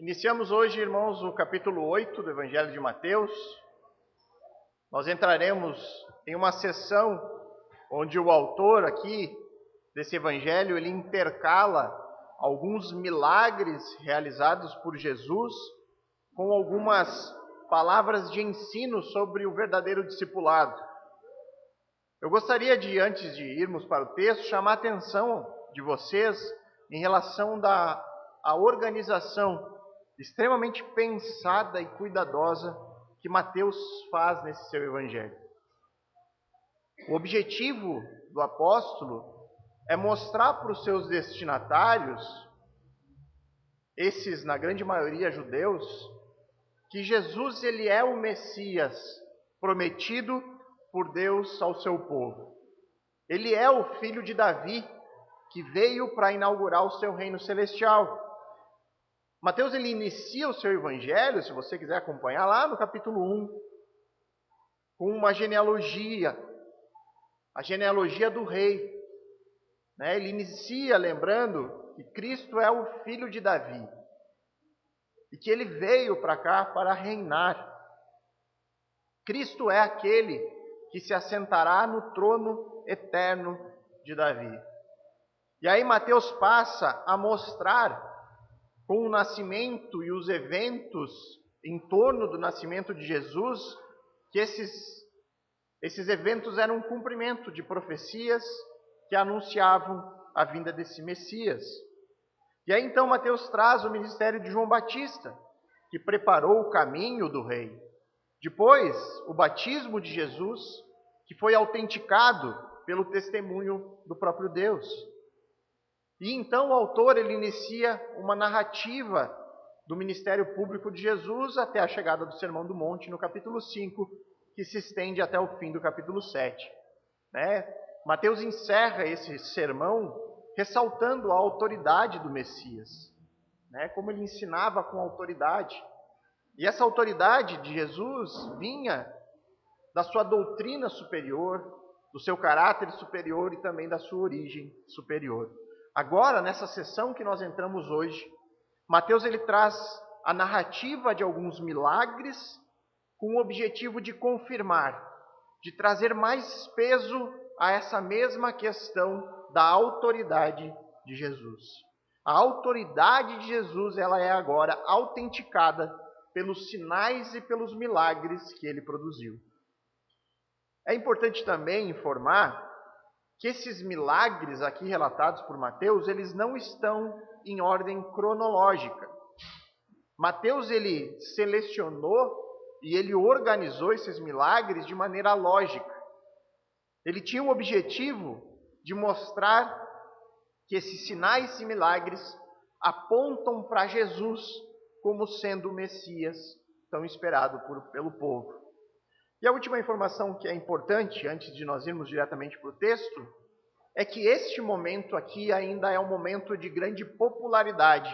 Iniciamos hoje, irmãos, o capítulo 8 do Evangelho de Mateus. Nós entraremos em uma sessão onde o autor aqui desse Evangelho, ele intercala alguns milagres realizados por Jesus com algumas palavras de ensino sobre o verdadeiro discipulado. Eu gostaria de, antes de irmos para o texto, chamar a atenção de vocês em relação à organização extremamente pensada e cuidadosa que Mateus faz nesse seu evangelho. O objetivo do apóstolo é mostrar para os seus destinatários, esses na grande maioria judeus, que Jesus ele é o Messias prometido por Deus ao seu povo. Ele é o filho de Davi que veio para inaugurar o seu reino celestial. Mateus ele inicia o seu evangelho, se você quiser acompanhar, lá no capítulo 1, com uma genealogia, a genealogia do rei. Ele inicia lembrando que Cristo é o filho de Davi e que ele veio para cá para reinar. Cristo é aquele que se assentará no trono eterno de Davi. E aí Mateus passa a mostrar, com o nascimento e os eventos em torno do nascimento de Jesus, que esses eventos eram um cumprimento de profecias que anunciavam a vinda desse Messias. E aí então Mateus traz o ministério de João Batista, que preparou o caminho do rei. Depois, o batismo de Jesus, que foi autenticado pelo testemunho do próprio Deus. E então o autor ele inicia uma narrativa do ministério público de Jesus até a chegada do Sermão do Monte, no capítulo 5, que se estende até o fim do capítulo 7. Mateus encerra esse sermão ressaltando a autoridade do Messias, como ele ensinava com autoridade. E essa autoridade de Jesus vinha da sua doutrina superior, do seu caráter superior e também da sua origem superior. Agora, nessa sessão que nós entramos hoje, Mateus ele traz a narrativa de alguns milagres com o objetivo de confirmar, de trazer mais peso a essa mesma questão da autoridade de Jesus. A autoridade de Jesus ela é agora autenticada pelos sinais e pelos milagres que ele produziu. É importante também informar que esses milagres aqui relatados por Mateus, eles não estão em ordem cronológica. Mateus, ele selecionou e ele organizou esses milagres de maneira lógica. Ele tinha o objetivo de mostrar que esses sinais e milagres apontam para Jesus como sendo o Messias tão esperado pelo povo. E a última informação que é importante, antes de nós irmos diretamente para o texto, é que este momento aqui ainda é um momento de grande popularidade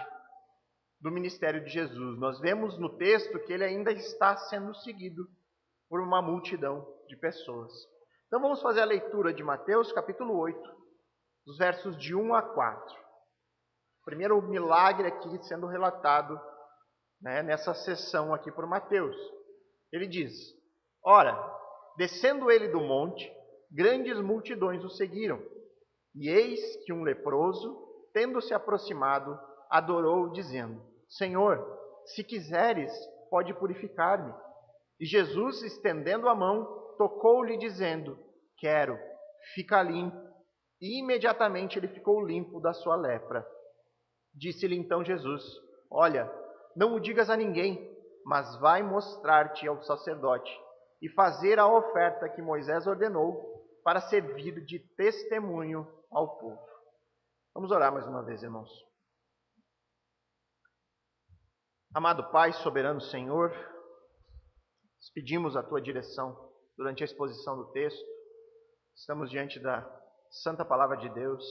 do ministério de Jesus. Nós vemos no texto que ele ainda está sendo seguido por uma multidão de pessoas. Então vamos fazer a leitura de Mateus, capítulo 8, dos versos de 1 a 4. Primeiro milagre aqui sendo relatado nessa sessão aqui por Mateus. Ele diz: Ora, descendo ele do monte, grandes multidões o seguiram. E eis que um leproso, tendo-se aproximado, adorou, dizendo: Senhor, se quiseres, pode purificar-me. E Jesus, estendendo a mão, tocou-lhe, dizendo: Quero, fica limpo. E imediatamente ele ficou limpo da sua lepra. Disse-lhe então Jesus: Olha, não o digas a ninguém, mas vai mostrar-te ao sacerdote e fazer a oferta que Moisés ordenou para servir de testemunho ao povo. Vamos orar mais uma vez, irmãos. Amado Pai, soberano Senhor, pedimos a Tua direção durante a exposição do texto. Estamos diante da Santa Palavra de Deus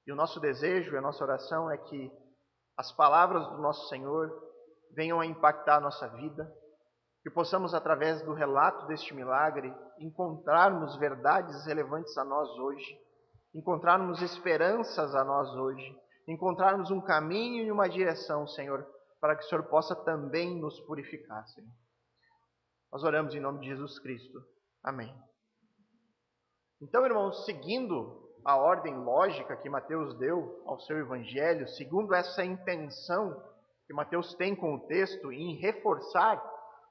e o nosso desejo e a nossa oração é que as palavras do nosso Senhor venham a impactar a nossa vida, que possamos, através do relato deste milagre, encontrarmos verdades relevantes a nós hoje, encontrarmos esperanças a nós hoje, encontrarmos um caminho e uma direção, Senhor, para que o Senhor possa também nos purificar, Senhor. Nós oramos em nome de Jesus Cristo. Amém. Então, irmãos, seguindo a ordem lógica que Mateus deu ao seu evangelho, segundo essa intenção que Mateus tem com o texto em reforçar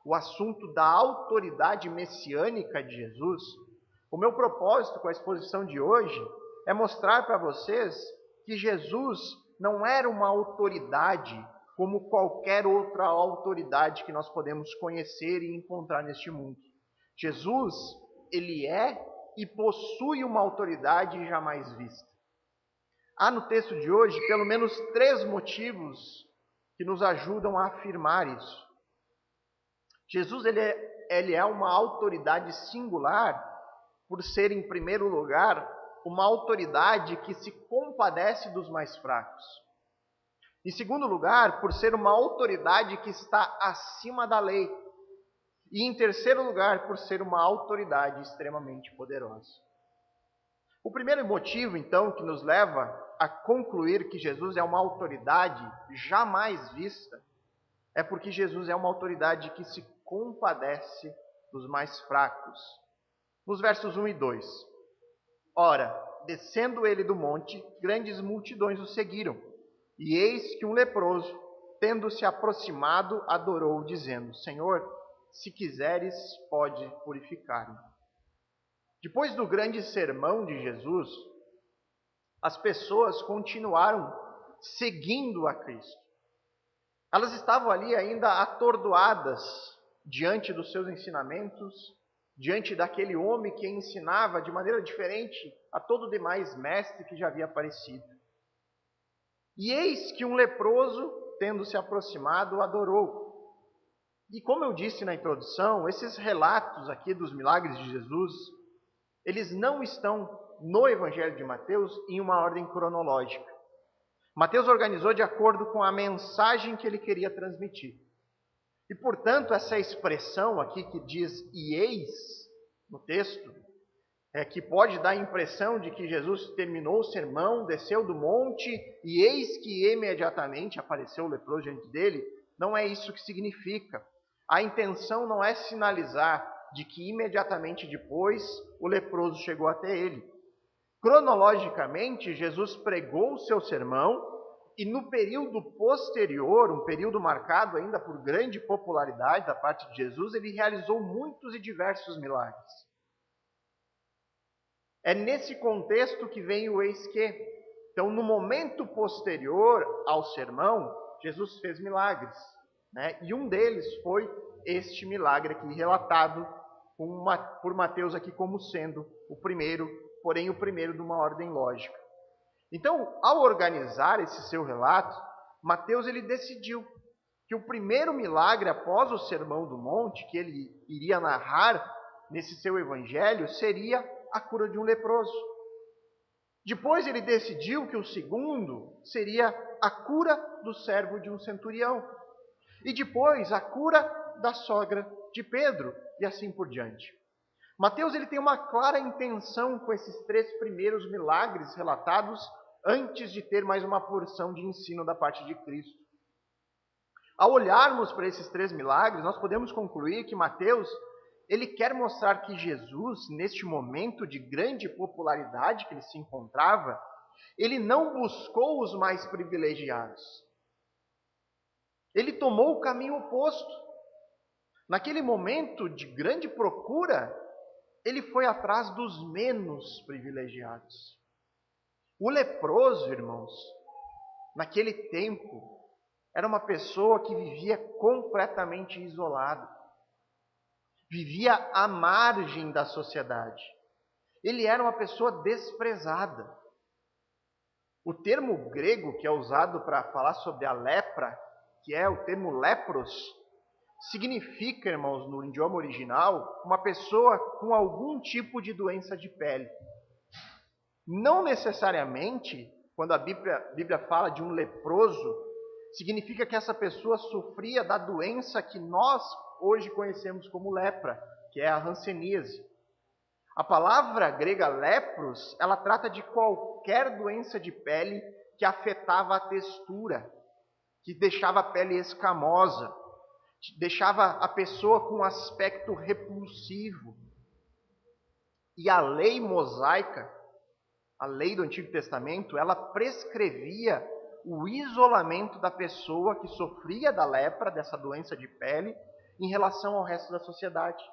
o assunto da autoridade messiânica de Jesus, o meu propósito com a exposição de hoje é mostrar para vocês que Jesus não era uma autoridade como qualquer outra autoridade que nós podemos conhecer e encontrar neste mundo. Jesus, ele é e possui uma autoridade jamais vista. Há no texto de hoje pelo menos 3 motivos que nos ajudam a afirmar isso. Jesus ele é uma autoridade singular por ser, em primeiro lugar, uma autoridade que se compadece dos mais fracos. Em segundo lugar, por ser uma autoridade que está acima da lei. E em terceiro lugar, por ser uma autoridade extremamente poderosa. O primeiro motivo, então, que nos leva a concluir que Jesus é uma autoridade jamais vista, é porque Jesus é uma autoridade que se compadece dos mais fracos. Nos versos 1 e 2. Ora, descendo ele do monte, grandes multidões o seguiram. E eis que um leproso, tendo se aproximado, adorou, dizendo: Senhor, se quiseres, pode purificar-me. Depois do grande sermão de Jesus, as pessoas continuaram seguindo a Cristo. Elas estavam ali ainda atordoadas diante dos seus ensinamentos, diante daquele homem que ensinava de maneira diferente a todo demais mestre que já havia aparecido. E eis que um leproso, tendo se aproximado, adorou. E como eu disse na introdução, esses relatos aqui dos milagres de Jesus, eles não estão no Evangelho de Mateus em uma ordem cronológica. Mateus organizou de acordo com a mensagem que ele queria transmitir. E, portanto, essa expressão aqui que diz "e eis" no texto, que pode dar a impressão de que Jesus terminou o sermão, desceu do monte e eis que imediatamente apareceu o leproso diante dele, não é isso que significa. A intenção não é sinalizar de que imediatamente depois o leproso chegou até ele. Cronologicamente, Jesus pregou o seu sermão e no período posterior, um período marcado ainda por grande popularidade da parte de Jesus, ele realizou muitos e diversos milagres. É nesse contexto que vem o eis que. Então, no momento posterior ao sermão, Jesus fez milagres, E um deles foi este milagre aqui relatado por Mateus aqui como sendo o primeiro, porém o primeiro de uma ordem lógica. Então, ao organizar esse seu relato, Mateus ele decidiu que o primeiro milagre após o Sermão do Monte, que ele iria narrar nesse seu evangelho, seria a cura de um leproso. Depois ele decidiu que o segundo seria a cura do servo de um centurião. E depois a cura da sogra de Pedro, e assim por diante. Mateus ele tem uma clara intenção com esses 3 primeiros milagres relatados, antes de ter mais uma porção de ensino da parte de Cristo. Ao olharmos para esses 3 milagres, nós podemos concluir que Mateus ele quer mostrar que Jesus, neste momento de grande popularidade que ele se encontrava, ele não buscou os mais privilegiados. Ele tomou o caminho oposto. Naquele momento de grande procura, ele foi atrás dos menos privilegiados. O leproso, irmãos, naquele tempo, era uma pessoa que vivia completamente isolado. Vivia à margem da sociedade. Ele era uma pessoa desprezada. O termo grego que é usado para falar sobre a lepra, que é o termo lepros, significa, irmãos, no idioma original, uma pessoa com algum tipo de doença de pele. Não necessariamente, quando a Bíblia fala de um leproso, significa que essa pessoa sofria da doença que nós hoje conhecemos como lepra, que é a hanseníase. A palavra grega lepros, ela trata de qualquer doença de pele que afetava a textura. que deixava a pele escamosa, deixava a pessoa com um aspecto repulsivo. E a lei mosaica, a lei do Antigo Testamento, ela prescrevia o isolamento da pessoa que sofria da lepra, dessa doença de pele, em relação ao resto da sociedade.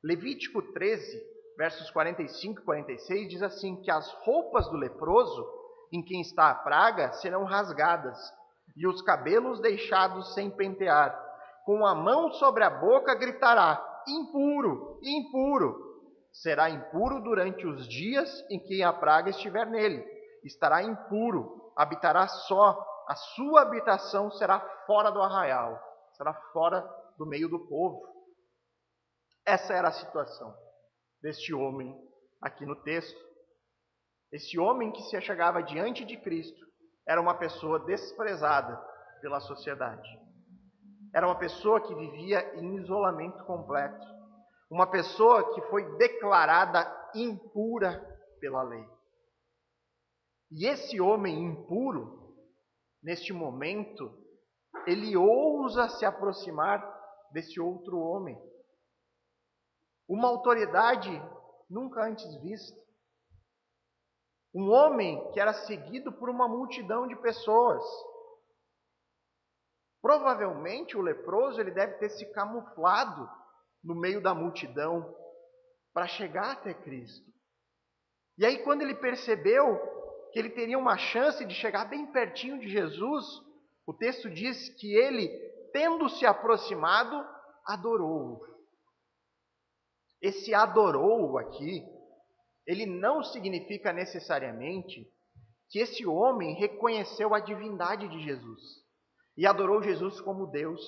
Levítico 13, versos 45 e 46, diz assim, que as roupas do leproso, em quem está a praga, serão rasgadas, e os cabelos deixados sem pentear. Com a mão sobre a boca gritará, impuro, impuro. Será impuro durante os dias em que a praga estiver nele. Estará impuro, habitará só. A sua habitação será fora do arraial, será fora do meio do povo. Essa era a situação deste homem aqui no texto. Esse homem que se achegava diante de Cristo era uma pessoa desprezada pela sociedade. Era uma pessoa que vivia em isolamento completo. Uma pessoa que foi declarada impura pela lei. E esse homem impuro, neste momento, ele ousa se aproximar desse outro homem. Uma autoridade nunca antes vista. Um homem que era seguido por uma multidão de pessoas. Provavelmente o leproso ele deve ter se camuflado no meio da multidão para chegar até Cristo. E aí quando ele percebeu que ele teria uma chance de chegar bem pertinho de Jesus, o texto diz que ele, tendo se aproximado, adorou-o. Esse adorou-o aqui, ele não significa necessariamente que esse homem reconheceu a divindade de Jesus e adorou Jesus como Deus.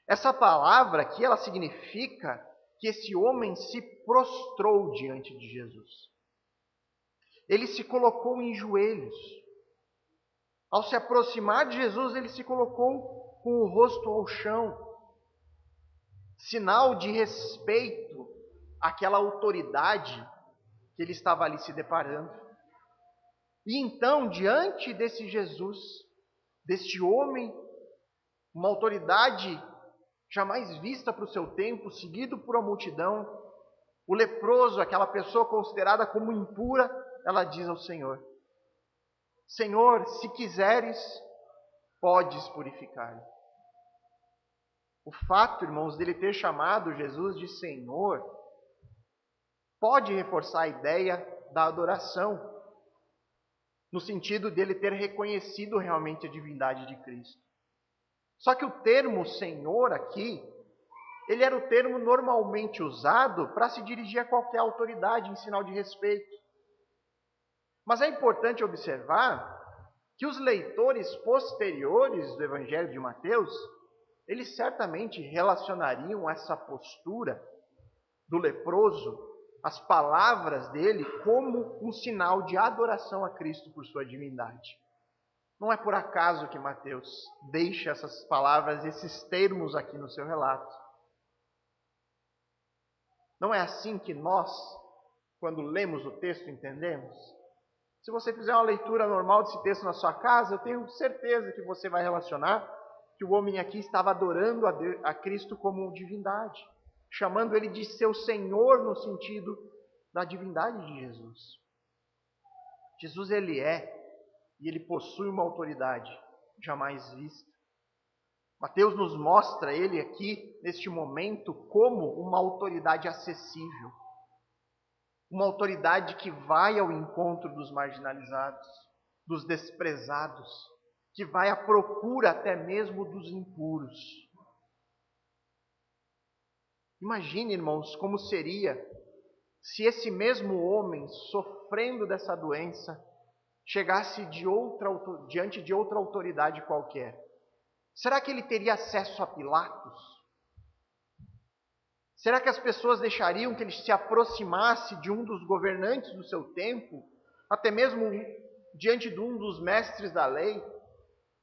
Essa palavra aqui, ela significa que esse homem se prostrou diante de Jesus. Ele se colocou em joelhos. Ao se aproximar de Jesus, ele se colocou com o rosto ao chão. Sinal de respeito àquela autoridade que ele estava ali se deparando. E então, diante desse Jesus, deste homem, uma autoridade jamais vista para o seu tempo, seguido por uma multidão, o leproso, aquela pessoa considerada como impura, ela diz ao Senhor, Senhor, se quiseres, podes purificar. O fato, irmãos, dele ter chamado Jesus de Senhor, pode reforçar a ideia da adoração, no sentido dele ter reconhecido realmente a divindade de Cristo. Só que o termo Senhor aqui, ele era o termo normalmente usado para se dirigir a qualquer autoridade em sinal de respeito. Mas é importante observar que os leitores posteriores do Evangelho de Mateus, eles certamente relacionariam essa postura do leproso, as palavras dele, como um sinal de adoração a Cristo por sua divindade. Não é por acaso que Mateus deixa essas palavras, esses termos aqui no seu relato. Não é assim que nós, quando lemos o texto, entendemos? Se você fizer uma leitura normal desse texto na sua casa, eu tenho certeza que você vai relacionar que o homem aqui estava adorando a Cristo como divindade, chamando ele de seu Senhor no sentido da divindade de Jesus. Jesus, ele é e ele possui uma autoridade jamais vista. Mateus nos mostra ele aqui, neste momento, como uma autoridade acessível. Uma autoridade que vai ao encontro dos marginalizados, dos desprezados, que vai à procura até mesmo dos impuros. Imagine, irmãos, como seria se esse mesmo homem, sofrendo dessa doença, chegasse diante de outra autoridade qualquer. Será que ele teria acesso a Pilatos? Será que as pessoas deixariam que ele se aproximasse de um dos governantes do seu tempo, até mesmo diante de um dos mestres da lei?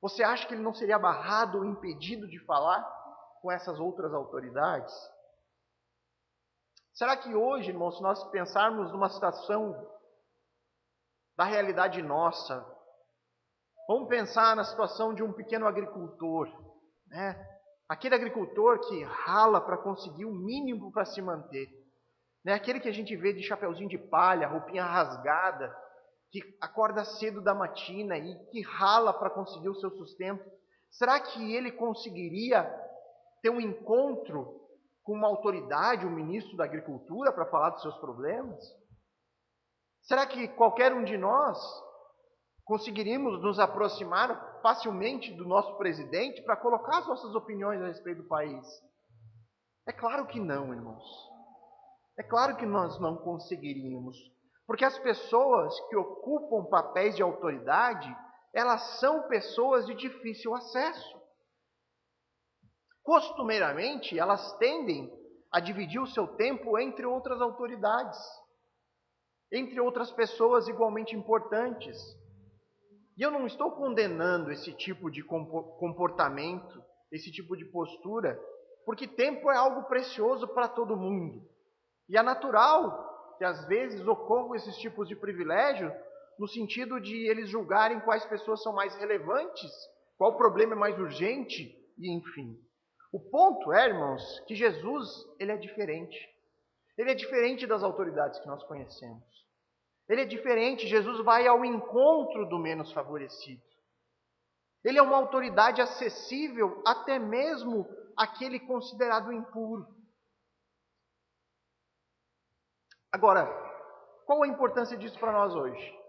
Você acha que ele não seria barrado ou impedido de falar com essas outras autoridades? Será que hoje, irmãos, se nós pensarmos numa situação da realidade nossa, Vamos pensar na situação de um pequeno agricultor, né? Aquele agricultor que rala para conseguir o mínimo para se manter. Né? Aquele que a gente vê de chapeuzinho de palha, roupinha rasgada, que acorda cedo da matina e que rala para conseguir o seu sustento. Será que ele conseguiria ter um encontro com uma autoridade, um ministro da agricultura, para falar dos seus problemas? Será que qualquer um de nós conseguiríamos nos aproximar facilmente do nosso presidente para colocar as nossas opiniões a respeito do país? É claro que não, irmãos. É claro que nós não conseguiríamos. Porque as pessoas que ocupam papéis de autoridade, elas são pessoas de difícil acesso. Costumeiramente, elas tendem a dividir o seu tempo entre outras autoridades, entre outras pessoas igualmente importantes. E eu não estou condenando esse tipo de comportamento, esse tipo de postura, porque tempo é algo precioso para todo mundo. E é natural que às vezes ocorram esses tipos de privilégio, no sentido de eles julgarem quais pessoas são mais relevantes, qual problema é mais urgente, e enfim. O ponto é, irmãos, que Jesus, ele é diferente. Ele é diferente das autoridades que nós conhecemos. Ele é diferente, Jesus vai ao encontro do menos favorecido. Ele é uma autoridade acessível até mesmo àquele considerado impuro. Agora, qual a importância disso para nós hoje?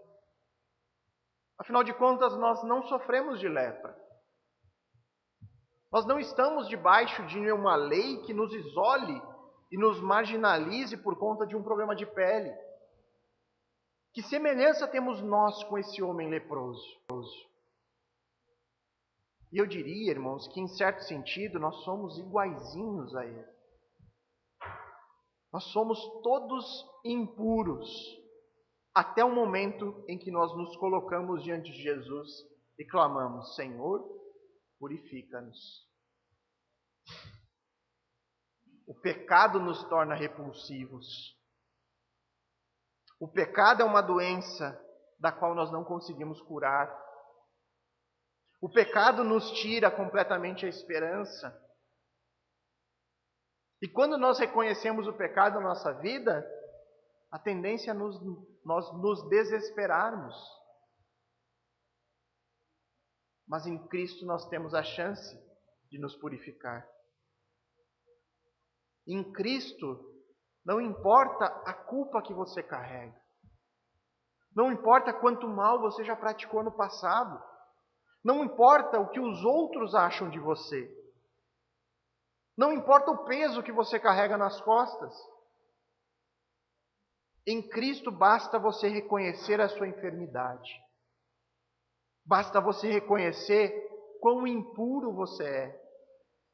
Afinal de contas, nós não sofremos de lepra. Nós não estamos debaixo de uma lei que nos isole e nos marginalize por conta de um problema de pele. Que semelhança temos nós com esse homem leproso? E eu diria, irmãos, que em certo sentido nós somos iguaizinhos a ele. Nós somos todos impuros, até o momento em que nós nos colocamos diante de Jesus e clamamos: Senhor, purifica-nos. O pecado nos torna repulsivos. O pecado é uma doença da qual nós não conseguimos curar. O pecado nos tira completamente a esperança. E quando nós reconhecemos o pecado na nossa vida, a tendência é nós nos desesperarmos. Mas em Cristo nós temos a chance de nos purificar. Em Cristo, não importa a culpa que você carrega. Não importa quanto mal você já praticou no passado. Não importa o que os outros acham de você. Não importa o peso que você carrega nas costas. Em Cristo basta você reconhecer a sua enfermidade. Basta você reconhecer quão impuro você é.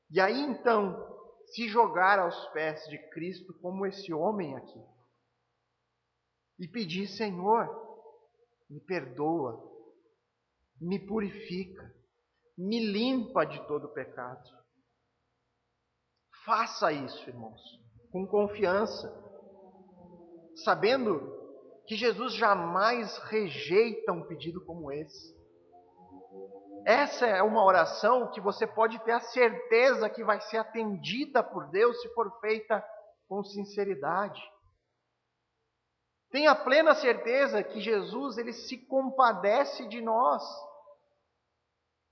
E aí então, se jogar aos pés de Cristo como esse homem aqui. E pedir: Senhor, me perdoa, me purifica, me limpa de todo pecado. Faça isso, irmãos, com confiança, sabendo que Jesus jamais rejeita um pedido como esse. Essa é uma oração que você pode ter a certeza que vai ser atendida por Deus se for feita com sinceridade. Tenha plena certeza que Jesus, ele se compadece de nós.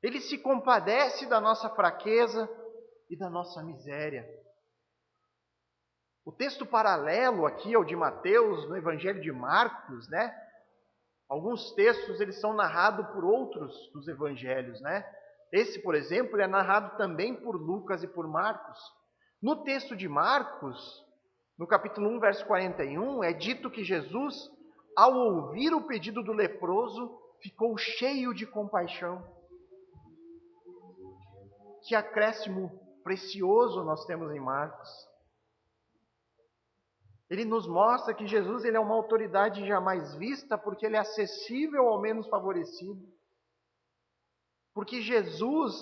Ele se compadece da nossa fraqueza e da nossa miséria. O texto paralelo aqui ao de Mateus, no Evangelho de Marcos, né? Alguns textos eles são narrados por outros dos evangelhos, né? Esse, por exemplo, é narrado também por Lucas e por Marcos. No texto de Marcos, no capítulo 1, verso 41, é dito que Jesus, ao ouvir o pedido do leproso, ficou cheio de compaixão. Que acréscimo precioso nós temos em Marcos. Ele nos mostra que Jesus ele é uma autoridade jamais vista porque ele é acessível ao menos favorecido. Porque Jesus,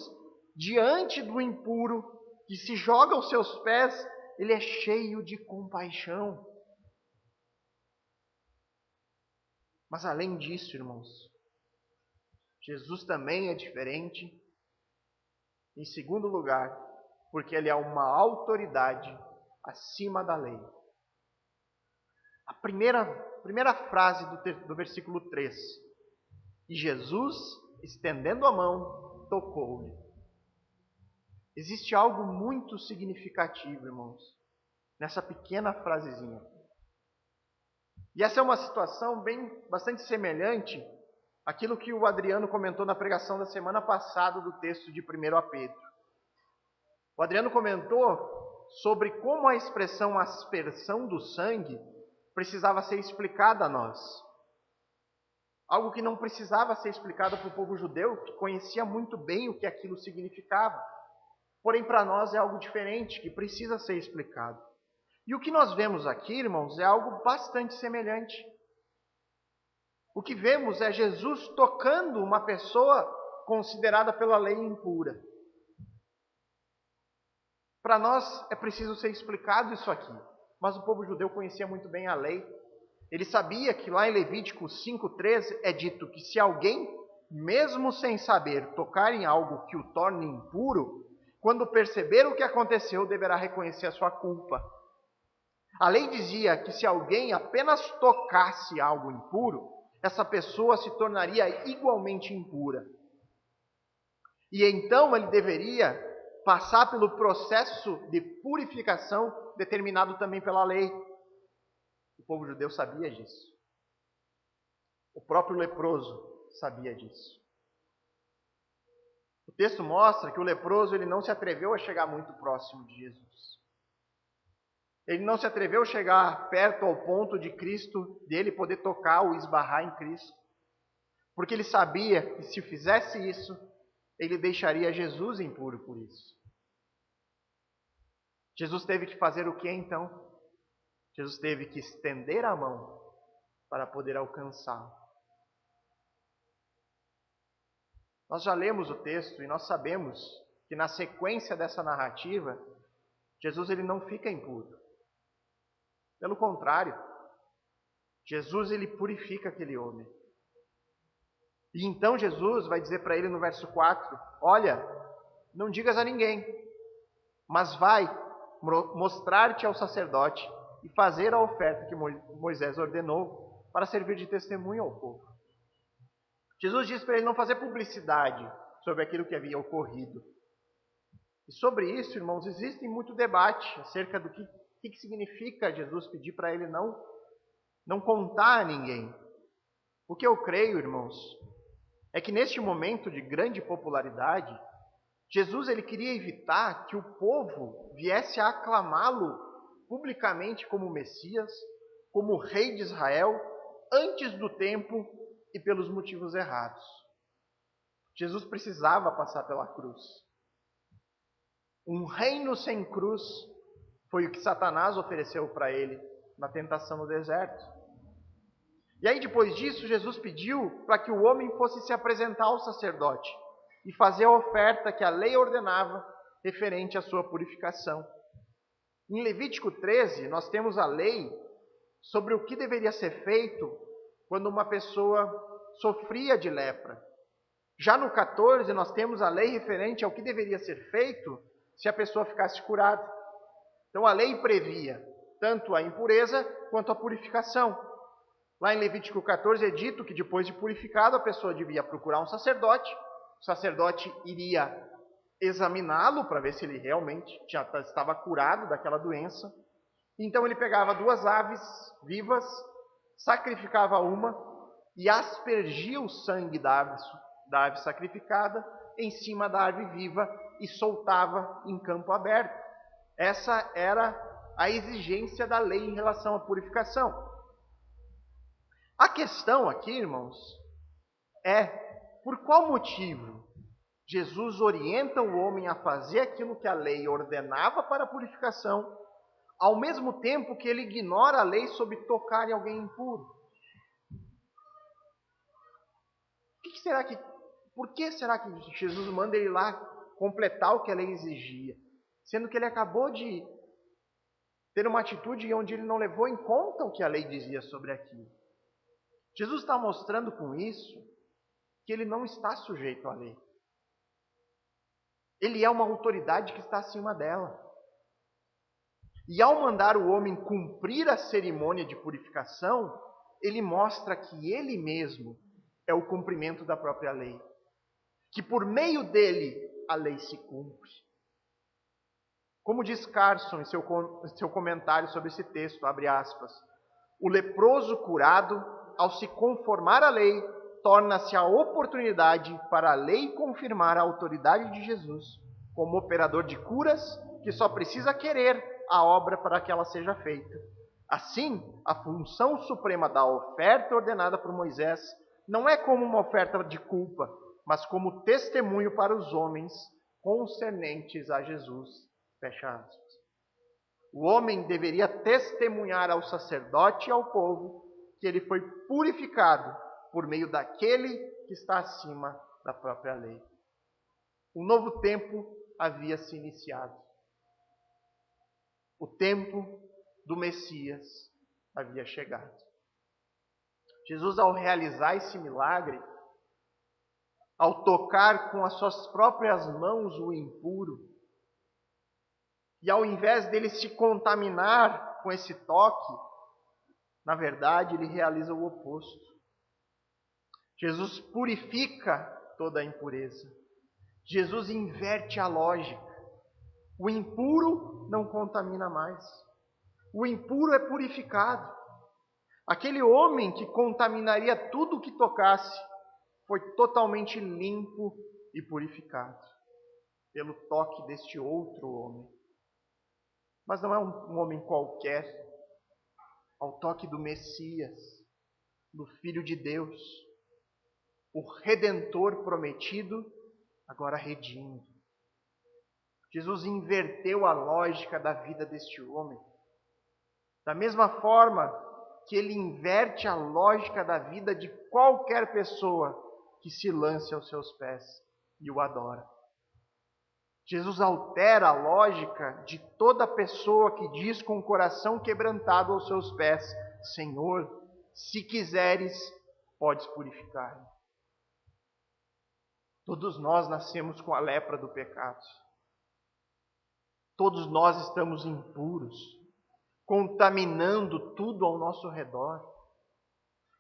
diante do impuro, que se joga aos seus pés, ele é cheio de compaixão. Mas além disso, irmãos, Jesus também é diferente. Em segundo lugar, porque ele é uma autoridade acima da lei. A primeira frase do versículo 3. E Jesus, estendendo a mão, tocou-lhe. Existe algo muito significativo, irmãos, nessa pequena frasezinha. E essa é uma situação bastante semelhante àquilo que o Adriano comentou na pregação da semana passada do texto de 1 Pedro. O Adriano comentou sobre como a expressão aspersão do sangue precisava ser explicada a nós. Algo que não precisava ser explicado para o povo judeu, que conhecia muito bem o que aquilo significava. Porém, para nós é algo diferente, que precisa ser explicado. E o que nós vemos aqui, irmãos, é algo bastante semelhante. O que vemos é Jesus tocando uma pessoa considerada pela lei impura. Para nós é preciso ser explicado isso aqui. Mas o povo judeu conhecia muito bem a lei. Ele sabia que lá em Levítico 5,13 é dito que se alguém, mesmo sem saber, tocar em algo que o torne impuro, quando perceber o que aconteceu, deverá reconhecer a sua culpa. A lei dizia que se alguém apenas tocasse algo impuro, essa pessoa se tornaria igualmente impura. E então ele deveria passar pelo processo de purificação determinado também pela lei. O povo judeu sabia disso. O próprio leproso sabia disso. O texto mostra que o leproso ele não se atreveu a chegar muito próximo de Jesus. Ele não se atreveu a chegar perto ao ponto de Cristo, dele poder tocar ou esbarrar em Cristo. Porque ele sabia que se fizesse isso, ele deixaria Jesus impuro por isso. Jesus teve que fazer o que então? Jesus teve que estender a mão para poder alcançá-lo. Nós já lemos o texto e nós sabemos que na sequência dessa narrativa, Jesus ele não fica impuro. Pelo contrário, Jesus ele purifica aquele homem. E então Jesus vai dizer para ele no verso 4, olha, não digas a ninguém, mas vai mostrar-te ao sacerdote e fazer a oferta que Moisés ordenou para servir de testemunho ao povo. Jesus disse para ele não fazer publicidade sobre aquilo que havia ocorrido. E sobre isso, irmãos, existe muito debate acerca do que significa Jesus pedir para ele não contar a ninguém. O que eu creio, irmãos, é que neste momento de grande popularidade, Jesus ele queria evitar que o povo viesse a aclamá-lo publicamente como Messias, como Rei de Israel, antes do tempo e pelos motivos errados. Jesus precisava passar pela cruz. Um reino sem cruz foi o que Satanás ofereceu para ele na tentação no deserto. E aí depois disso, Jesus pediu para que o homem fosse se apresentar ao sacerdote e fazer a oferta que a lei ordenava referente à sua purificação. Em Levítico 13, nós temos a lei sobre o que deveria ser feito quando uma pessoa sofria de lepra. Já no 14, nós temos a lei referente ao que deveria ser feito se a pessoa ficasse curada. Então a lei previa tanto a impureza quanto a purificação. Lá em Levítico 14 é dito que depois de purificado a pessoa devia procurar um sacerdote. O sacerdote iria examiná-lo para ver se ele realmente estava curado daquela doença. Então ele pegava 2 aves vivas, sacrificava uma e aspergia o sangue da ave sacrificada em cima da ave viva e soltava em campo aberto. Essa era a exigência da lei em relação à purificação. A questão aqui, irmãos, é por qual motivo Jesus orienta o homem a fazer aquilo que a lei ordenava para a purificação, ao mesmo tempo que ele ignora a lei sobre tocar em alguém impuro. Por que será que Jesus manda ele lá completar o que a lei exigia? Sendo que ele acabou de ter uma atitude onde ele não levou em conta o que a lei dizia sobre aquilo. Jesus está mostrando com isso que ele não está sujeito à lei. Ele é uma autoridade que está acima dela. E ao mandar o homem cumprir a cerimônia de purificação, ele mostra que ele mesmo é o cumprimento da própria lei. Que por meio dele a lei se cumpre. Como diz Carson em seu comentário sobre esse texto, abre aspas, o leproso curado, ao se conformar à lei, torna-se a oportunidade para a lei confirmar a autoridade de Jesus como operador de curas que só precisa querer a obra para que ela seja feita. Assim, a função suprema da oferta ordenada por Moisés não é como uma oferta de culpa, mas como testemunho para os homens concernentes a Jesus. Fecha aspas. O homem deveria testemunhar ao sacerdote e ao povo que ele foi purificado por meio daquele que está acima da própria lei. Um novo tempo havia se iniciado. O tempo do Messias havia chegado. Jesus, ao realizar esse milagre, ao tocar com as suas próprias mãos o impuro, e ao invés dele se contaminar com esse toque, na verdade, ele realiza o oposto. Jesus purifica toda a impureza. Jesus inverte a lógica. O impuro não contamina mais. O impuro é purificado. Aquele homem que contaminaria tudo o que tocasse foi totalmente limpo e purificado pelo toque deste outro homem. Mas não é um homem qualquer, ao toque do Messias, do Filho de Deus, o Redentor prometido, agora redimido. Jesus inverteu a lógica da vida deste homem. Da mesma forma que ele inverte a lógica da vida de qualquer pessoa que se lance aos seus pés e o adora. Jesus altera a lógica de toda pessoa que diz com o coração quebrantado aos seus pés, Senhor, se quiseres, podes purificar-me. Todos nós nascemos com a lepra do pecado. Todos nós estamos impuros, contaminando tudo ao nosso redor.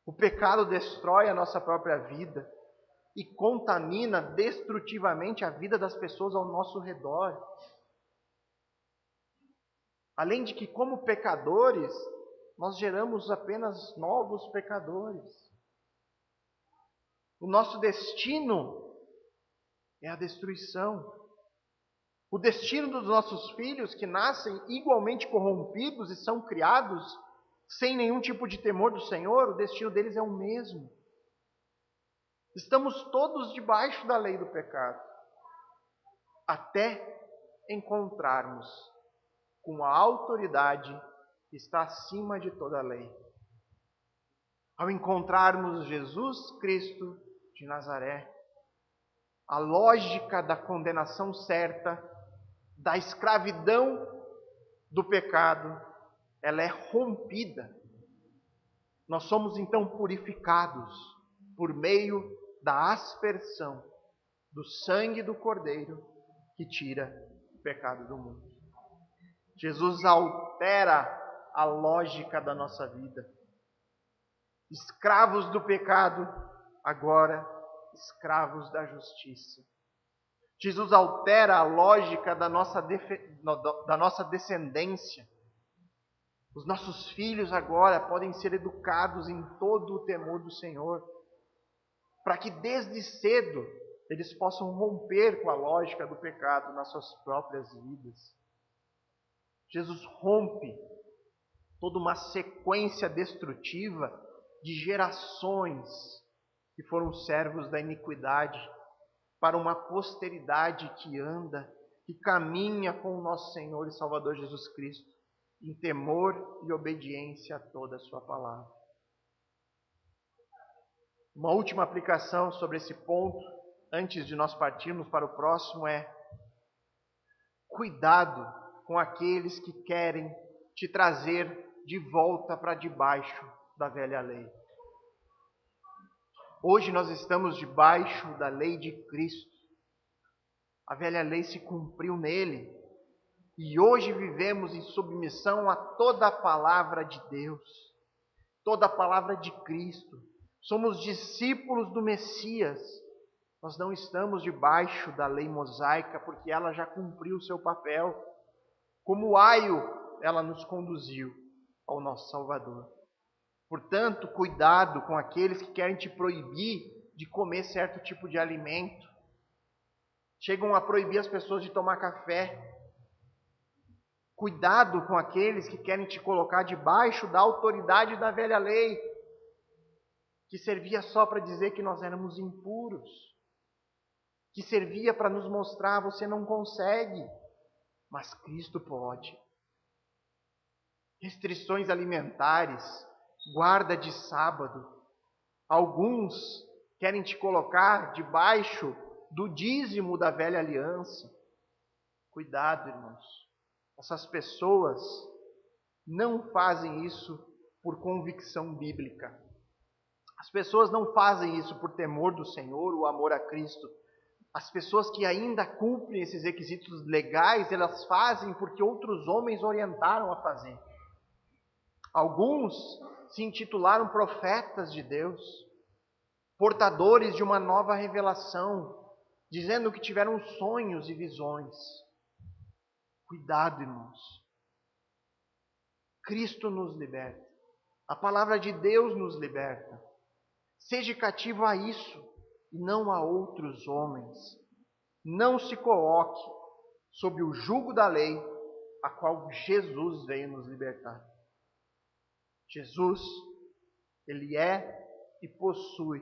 O pecado destrói a nossa própria vida e contamina destrutivamente a vida das pessoas ao nosso redor. Além de que, como pecadores, nós geramos apenas novos pecadores. O nosso destino é a destruição. O destino dos nossos filhos, que nascem igualmente corrompidos e são criados sem nenhum tipo de temor do Senhor, o destino deles é o mesmo. Estamos todos debaixo da lei do pecado, até encontrarmos com a autoridade que está acima de toda a lei. Ao encontrarmos Jesus Cristo de Nazaré, a lógica da condenação certa, da escravidão do pecado, ela é rompida. Nós somos então purificados por meio da aspersão do sangue do Cordeiro que tira o pecado do mundo. Jesus altera a lógica da nossa vida. Escravos do pecado, agora escravos da justiça. Jesus altera a lógica da nossa descendência. Os nossos filhos agora podem ser educados em todo o temor do Senhor, para que desde cedo eles possam romper com a lógica do pecado nas suas próprias vidas. Jesus rompe toda uma sequência destrutiva de gerações que foram servos da iniquidade para uma posteridade que anda, que caminha com o nosso Senhor e Salvador Jesus Cristo em temor e obediência a toda a sua palavra. Uma última aplicação sobre esse ponto, antes de nós partirmos para o próximo, é: cuidado com aqueles que querem te trazer de volta para debaixo da velha lei. Hoje nós estamos debaixo da lei de Cristo. A velha lei se cumpriu nele. E hoje vivemos em submissão a toda a palavra de Deus, toda a palavra de Cristo. Somos discípulos do Messias. Nós não estamos debaixo da lei mosaica, porque ela já cumpriu o seu papel. Como aio, ela nos conduziu ao nosso Salvador. Portanto, cuidado com aqueles que querem te proibir de comer certo tipo de alimento. Chegam a proibir as pessoas de tomar café. Cuidado com aqueles que querem te colocar debaixo da autoridade da velha lei, que servia só para dizer que nós éramos impuros, que servia para nos mostrar: você não consegue, mas Cristo pode. Restrições alimentares, guarda de sábado. Alguns querem te colocar debaixo do dízimo da velha aliança. Cuidado, irmãos. Essas pessoas não fazem isso por convicção bíblica. As pessoas não fazem isso por temor do Senhor, o amor a Cristo. As pessoas que ainda cumprem esses requisitos legais, elas fazem porque outros homens orientaram a fazer. Alguns se intitularam profetas de Deus, portadores de uma nova revelação, dizendo que tiveram sonhos e visões. Cuidado, irmãos. Cristo nos liberta. A palavra de Deus nos liberta. Seja cativo a isso e não a outros homens. Não se coloque sob o jugo da lei, a qual Jesus veio nos libertar. Jesus, ele é e possui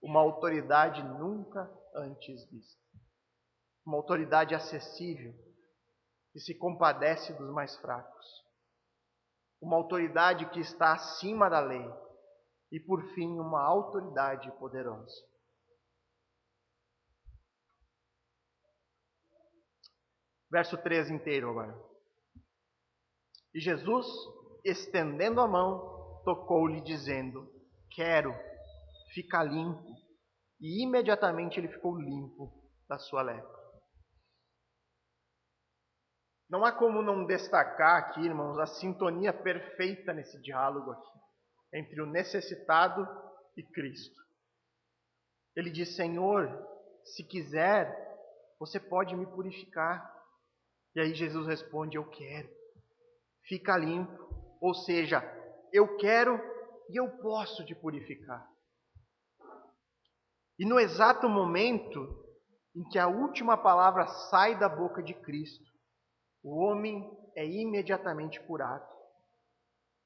uma autoridade nunca antes vista. Uma autoridade acessível, que se compadece dos mais fracos. Uma autoridade que está acima da lei. E, por fim, uma autoridade poderosa. Verso 13 inteiro agora. E Jesus, estendendo a mão, tocou-lhe, dizendo: quero, fica limpo. E imediatamente ele ficou limpo da sua lepra. Não há como não destacar aqui, irmãos, a sintonia perfeita nesse diálogo aqui, entre o necessitado e Cristo. Ele diz: Senhor, se quiser, você pode me purificar. E aí Jesus responde: eu quero. Fica limpo. Ou seja, eu quero e eu posso te purificar. E no exato momento em que a última palavra sai da boca de Cristo, o homem é imediatamente curado.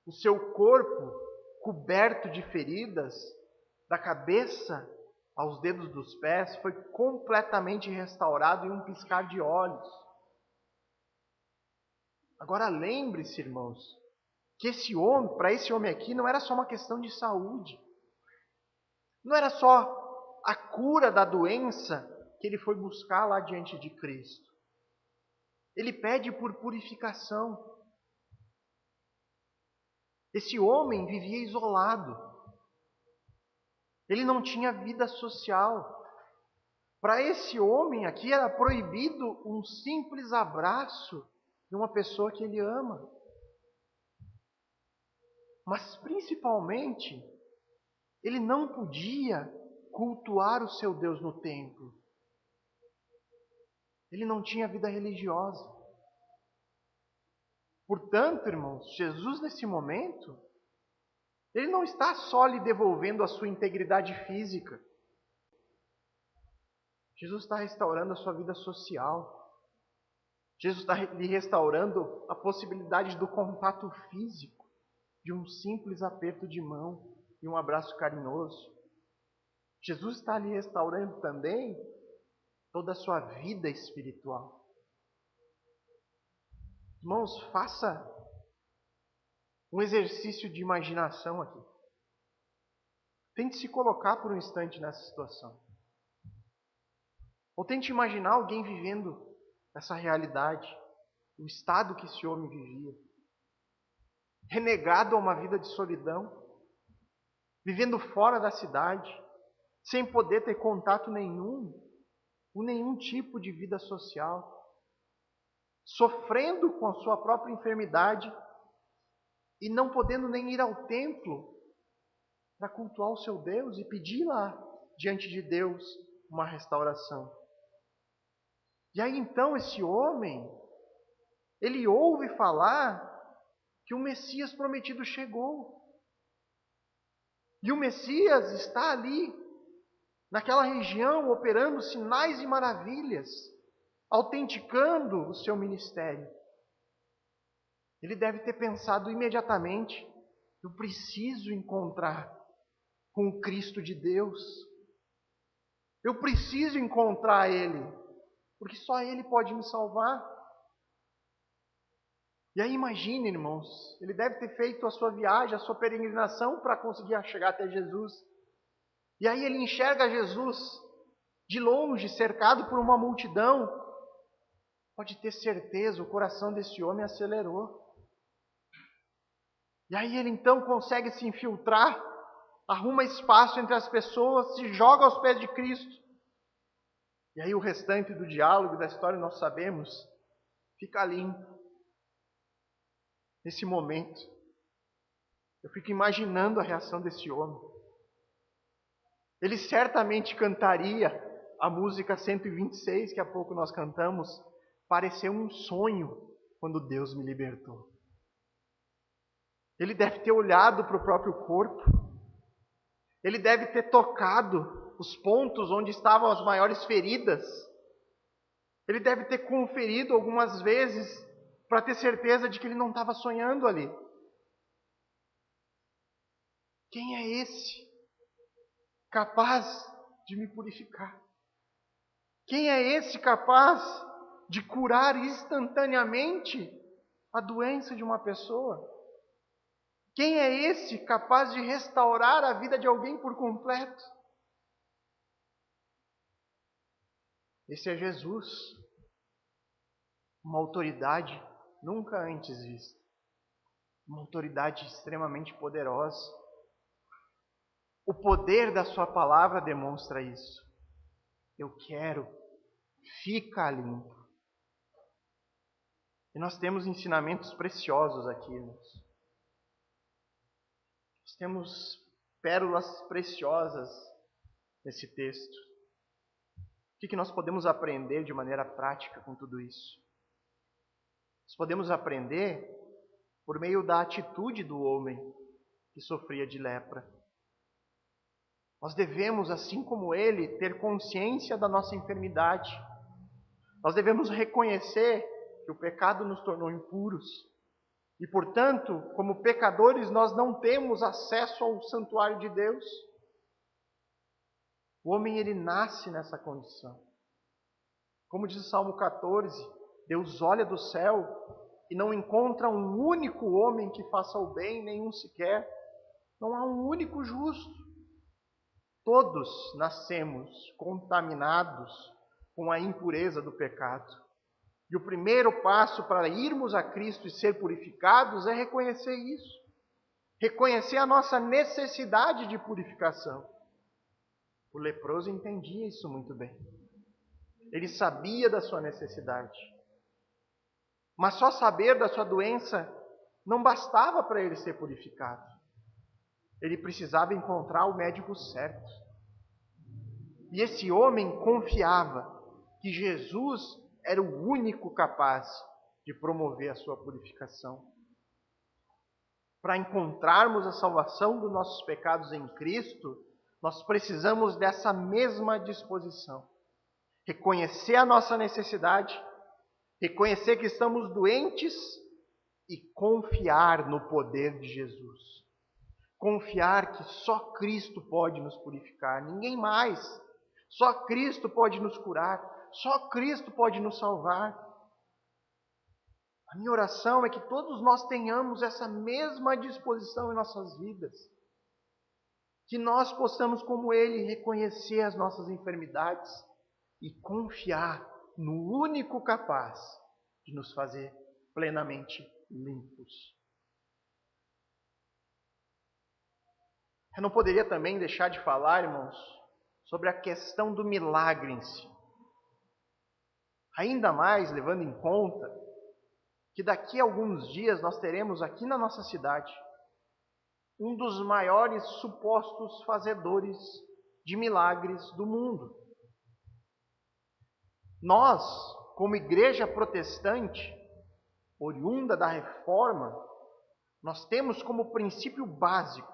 O seu corpo, coberto de feridas, da cabeça aos dedos dos pés, foi completamente restaurado em um piscar de olhos. Agora lembre-se, irmãos, que para esse homem aqui, não era só uma questão de saúde. Não era só a cura da doença que ele foi buscar lá diante de Cristo. Ele pede por purificação. Esse homem vivia isolado. Ele não tinha vida social. Para esse homem aqui era proibido um simples abraço de uma pessoa que ele ama. Mas principalmente, ele não podia cultuar o seu Deus no templo. Ele não tinha vida religiosa. Portanto, irmãos, Jesus nesse momento, ele não está só lhe devolvendo a sua integridade física. Jesus está restaurando a sua vida social. Jesus está lhe restaurando a possibilidade do contato físico, de um simples aperto de mão e um abraço carinhoso. Jesus está lhe restaurando também toda a sua vida espiritual. Irmãos, faça um exercício de imaginação aqui. Tente se colocar por um instante nessa situação. Ou tente imaginar alguém vivendo essa realidade, o estado que esse homem vivia. Renegado a uma vida de solidão, vivendo fora da cidade, sem poder ter contato nenhum, com nenhum tipo de vida social, sofrendo com a sua própria enfermidade e não podendo nem ir ao templo para cultuar o seu Deus e pedir lá diante de Deus uma restauração. E aí então esse homem, ele ouve falar que o Messias prometido chegou. E o Messias está ali, naquela região, operando sinais e maravilhas, autenticando o seu ministério. Ele deve ter pensado imediatamente: eu preciso encontrar com o Cristo de Deus. Eu preciso encontrar Ele, porque só Ele pode me salvar. E aí imagine, irmãos, ele deve ter feito a sua viagem, a sua peregrinação para conseguir chegar até Jesus. E aí ele enxerga Jesus de longe, cercado por uma multidão. Pode ter certeza, o coração desse homem acelerou. E aí ele então consegue se infiltrar, arruma espaço entre as pessoas, se joga aos pés de Cristo. E aí o restante do diálogo, da história, nós sabemos, fica limpo. Nesse momento, eu fico imaginando a reação desse homem. Ele certamente cantaria a música 126, que há pouco nós cantamos, pareceu um sonho quando Deus me libertou. Ele deve ter olhado para o próprio corpo. Ele deve ter tocado os pontos onde estavam as maiores feridas. Ele deve ter conferido algumas vezes para ter certeza de que ele não estava sonhando ali. Quem é esse capaz de me purificar? Quem é esse capaz de curar instantaneamente a doença de uma pessoa? Quem é esse capaz de restaurar a vida de alguém por completo? Esse é Jesus, uma autoridade nunca antes vista, uma autoridade extremamente poderosa. O poder da sua palavra demonstra isso. Eu quero, fica limpo. E nós temos ensinamentos preciosos aqui, irmãos. Nós temos pérolas preciosas nesse texto. O que nós podemos aprender de maneira prática com tudo isso? Nós podemos aprender por meio da atitude do homem que sofria de lepra. Nós devemos, assim como ele, ter consciência da nossa enfermidade. Nós devemos reconhecer que o pecado nos tornou impuros. E, portanto, como pecadores, nós não temos acesso ao santuário de Deus. O homem, ele nasce nessa condição. Como diz o Salmo 14, Deus olha do céu e não encontra um único homem que faça o bem, nenhum sequer. Não há um único justo. Todos nascemos contaminados com a impureza do pecado. E o primeiro passo para irmos a Cristo e ser purificados é reconhecer isso. Reconhecer a nossa necessidade de purificação. O leproso entendia isso muito bem. Ele sabia da sua necessidade. Mas só saber da sua doença não bastava para ele ser purificado. Ele precisava encontrar o médico certo. E esse homem confiava que Jesus era o único capaz de promover a sua purificação. Para encontrarmos a salvação dos nossos pecados em Cristo, nós precisamos dessa mesma disposição. Reconhecer a nossa necessidade, reconhecer que estamos doentes e confiar no poder de Jesus. Confiar que só Cristo pode nos purificar, ninguém mais. Só Cristo pode nos curar, só Cristo pode nos salvar. A minha oração é que todos nós tenhamos essa mesma disposição em nossas vidas. Que nós possamos, como Ele, reconhecer as nossas enfermidades e confiar no único capaz de nos fazer plenamente limpos. Eu não poderia também deixar de falar, irmãos, sobre a questão do milagre em si. Ainda mais levando em conta que daqui a alguns dias nós teremos aqui na nossa cidade um dos maiores supostos fazedores de milagres do mundo. Nós, como igreja protestante, oriunda da Reforma, nós temos como princípio básico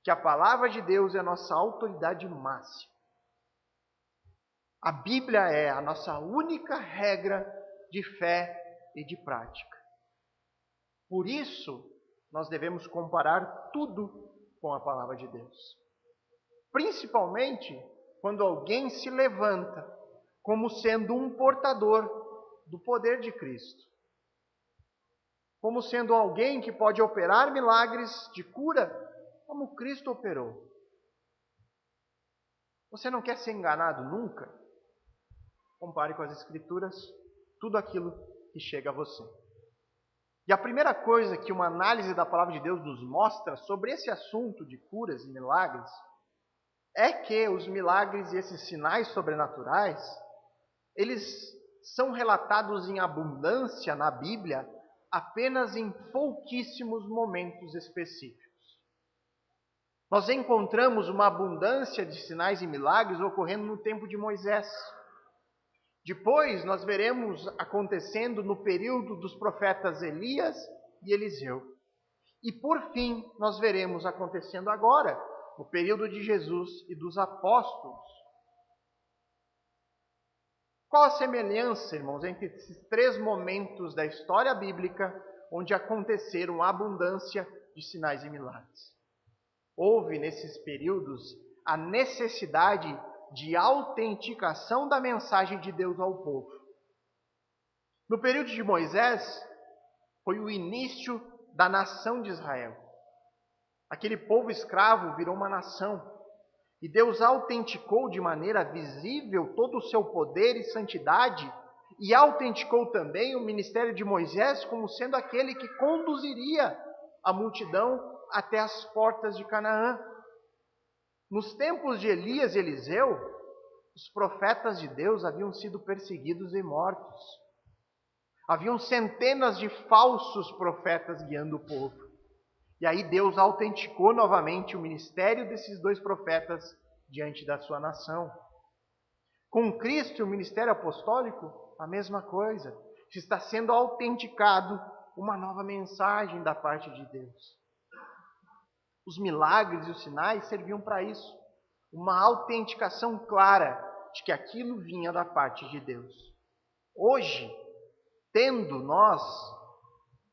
que a palavra de Deus é a nossa autoridade máxima. A Bíblia é a nossa única regra de fé e de prática. Por isso, nós devemos comparar tudo com a palavra de Deus. Principalmente quando alguém se levanta como sendo um portador do poder de Cristo. Como sendo alguém que pode operar milagres de cura, como Cristo operou. Você não quer ser enganado nunca? Compare com as Escrituras tudo aquilo que chega a você. E a primeira coisa que uma análise da palavra de Deus nos mostra sobre esse assunto de curas e milagres é que os milagres e esses sinais sobrenaturais, eles são relatados em abundância na Bíblia apenas em pouquíssimos momentos específicos. Nós encontramos uma abundância de sinais e milagres ocorrendo no tempo de Moisés. Depois nós veremos acontecendo no período dos profetas Elias e Eliseu. E por fim nós veremos acontecendo agora, no período de Jesus e dos apóstolos. Qual a semelhança, irmãos, entre esses três momentos da história bíblica onde aconteceram a abundância de sinais e milagres? Houve nesses períodos a necessidade de autenticação da mensagem de Deus ao povo. No período de Moisés, foi o início da nação de Israel. Aquele povo escravo virou uma nação. E Deus autenticou de maneira visível todo o seu poder e santidade, e autenticou também o ministério de Moisés como sendo aquele que conduziria a multidão até as portas de Canaã. Nos tempos de Elias e Eliseu, os profetas de Deus haviam sido perseguidos e mortos. Haviam centenas de falsos profetas guiando o povo. E aí Deus autenticou novamente o ministério desses dois profetas diante da sua nação. Com Cristo e o ministério apostólico, a mesma coisa. Está sendo autenticado uma nova mensagem da parte de Deus. Os milagres e os sinais serviam para isso. Uma autenticação clara de que aquilo vinha da parte de Deus. Hoje, tendo nós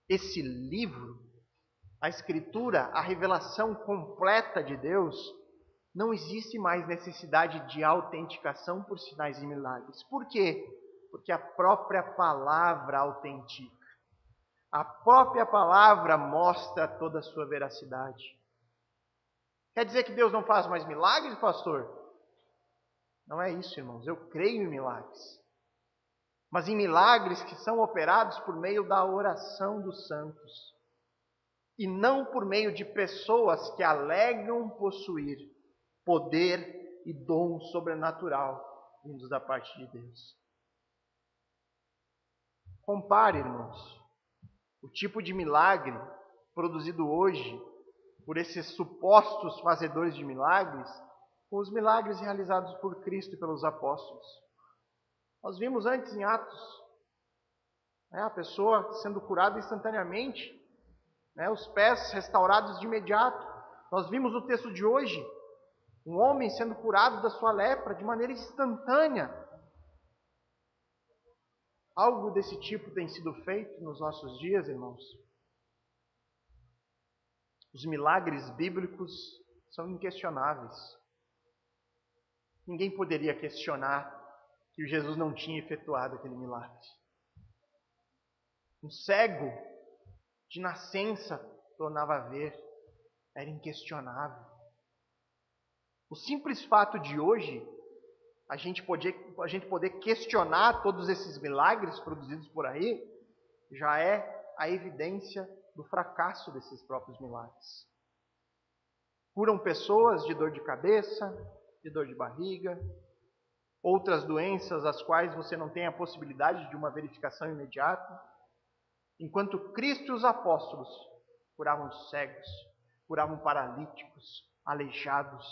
esse livro, a Escritura, a revelação completa de Deus, não existe mais necessidade de autenticação por sinais e milagres. Por quê? Porque a própria palavra autentica. A própria palavra mostra toda a sua veracidade. Quer dizer que Deus não faz mais milagres, pastor? Não é isso, irmãos. Eu creio em milagres. Mas em milagres que são operados por meio da oração dos santos. E não por meio de pessoas que alegam possuir poder e dom sobrenatural vindos da parte de Deus. Compare, irmãos, o tipo de milagre produzido hoje por esses supostos fazedores de milagres com os milagres realizados por Cristo e pelos apóstolos. Nós vimos antes em Atos, a pessoa sendo curada instantaneamente, os pés restaurados de imediato. Nós vimos no texto de hoje um homem sendo curado da sua lepra de maneira instantânea. Algo desse tipo tem sido feito nos nossos dias, irmãos. Os milagres bíblicos são inquestionáveis. Ninguém poderia questionar que Jesus não tinha efetuado aquele milagre. Um cego de nascença tornava a ver, era inquestionável. O simples fato de hoje a gente poder questionar todos esses milagres produzidos por aí, já é a evidência do fracasso desses próprios milagres. Curam pessoas de dor de cabeça, de dor de barriga, outras doenças às quais você não tem a possibilidade de uma verificação imediata, enquanto Cristo e os apóstolos curavam cegos, curavam paralíticos, aleijados.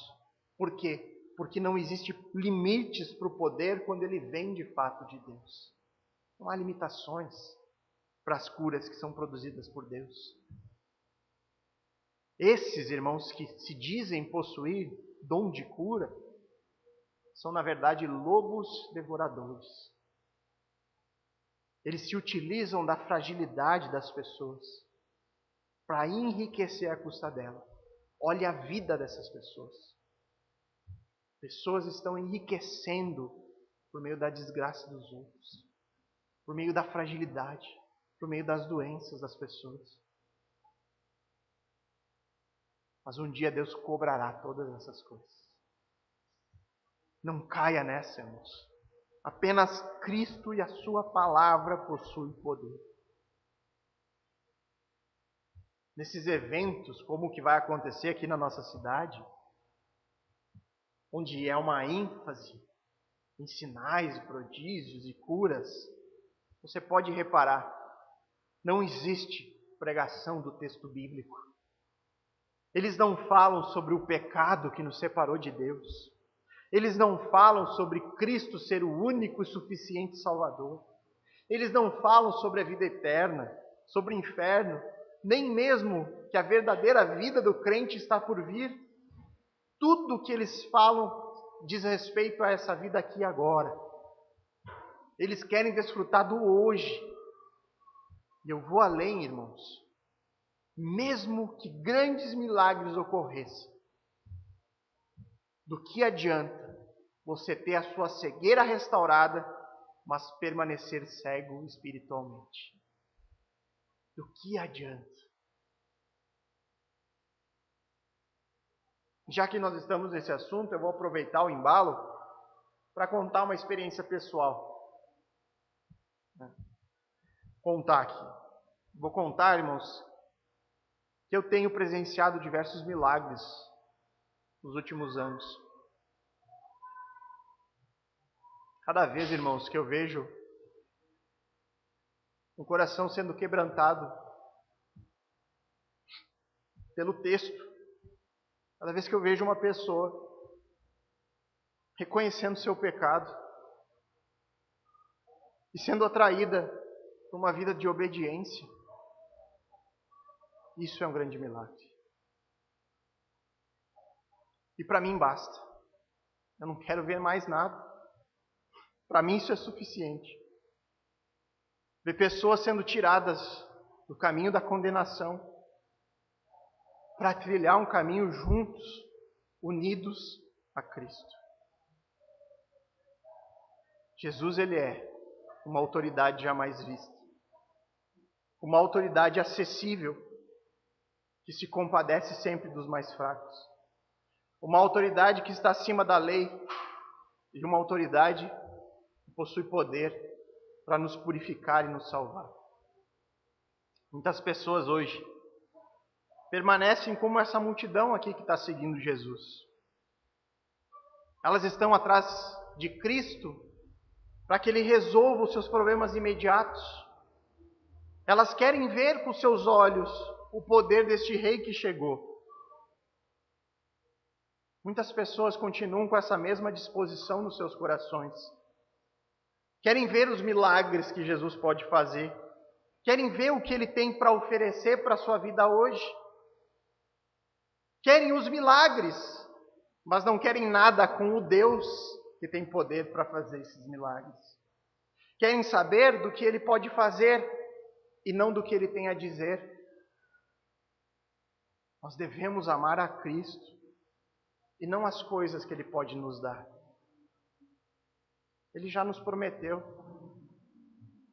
Por quê? Porque não existe limites para o poder quando ele vem de fato de Deus. Não há limitações para as curas que são produzidas por Deus. Esses irmãos que se dizem possuir dom de cura, são na verdade lobos devoradores. Eles se utilizam da fragilidade das pessoas para enriquecer à custa dela. Olhe a vida dessas pessoas. Pessoas estão enriquecendo por meio da desgraça dos outros, por meio da fragilidade, por meio das doenças das pessoas. Mas um dia Deus cobrará todas essas coisas. Não caia nessa, irmãos. Apenas Cristo e a sua palavra possuem poder. Nesses eventos, como o que vai acontecer aqui na nossa cidade, onde é uma ênfase em sinais, prodígios e curas, você pode reparar, não existe pregação do texto bíblico. Eles não falam sobre o pecado que nos separou de Deus. Eles não falam sobre Cristo ser o único e suficiente Salvador. Eles não falam sobre a vida eterna, sobre o inferno, nem mesmo que a verdadeira vida do crente está por vir. Tudo o que eles falam diz respeito a essa vida aqui e agora. Eles querem desfrutar do hoje. E eu vou além, irmãos. Mesmo que grandes milagres ocorressem, do que adianta você ter a sua cegueira restaurada, mas permanecer cego espiritualmente? Do que adianta? Já que nós estamos nesse assunto, eu vou aproveitar o embalo para contar uma experiência pessoal. Contar aqui. Vou contar, irmãos, que eu tenho presenciado diversos milagres nos últimos anos. Cada vez, irmãos, que eu vejo um coração sendo quebrantado pelo texto, cada vez que eu vejo uma pessoa reconhecendo seu pecado e sendo atraída por uma vida de obediência, isso é um grande milagre. E para mim basta. Eu não quero ver mais nada. Para mim isso é suficiente. Ver pessoas sendo tiradas do caminho da condenação para trilhar um caminho juntos, unidos a Cristo. Jesus, ele é uma autoridade jamais vista. Uma autoridade acessível, que se compadece sempre dos mais fracos. Uma autoridade que está acima da lei e uma autoridade que possui poder para nos purificar e nos salvar. Muitas pessoas hoje permanecem como essa multidão aqui que está seguindo Jesus. Elas estão atrás de Cristo para que Ele resolva os seus problemas imediatos. Elas querem ver com seus olhos o poder deste rei que chegou. Muitas pessoas continuam com essa mesma disposição nos seus corações. Querem ver os milagres que Jesus pode fazer. Querem ver o que Ele tem para oferecer para a sua vida hoje. Querem os milagres, mas não querem nada com o Deus que tem poder para fazer esses milagres. Querem saber do que Ele pode fazer e não do que Ele tem a dizer. Nós devemos amar a Cristo e não as coisas que Ele pode nos dar. Ele já nos prometeu.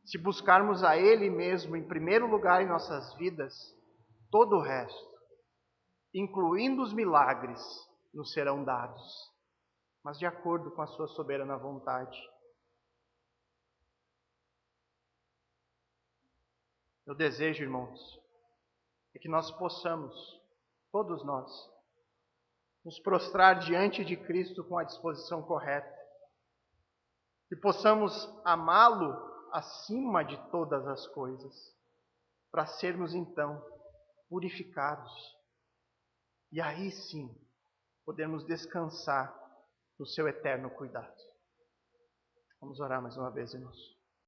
Se buscarmos a Ele mesmo em primeiro lugar em nossas vidas, todo o resto, incluindo os milagres, nos serão dados, mas de acordo com a sua soberana vontade. Meu desejo, irmãos, é que nós possamos, todos nós, nos prostrar diante de Cristo com a disposição correta, que possamos amá-lo acima de todas as coisas, para sermos então purificados. E aí sim, podemos descansar no seu eterno cuidado. Vamos orar mais uma vez, irmãos.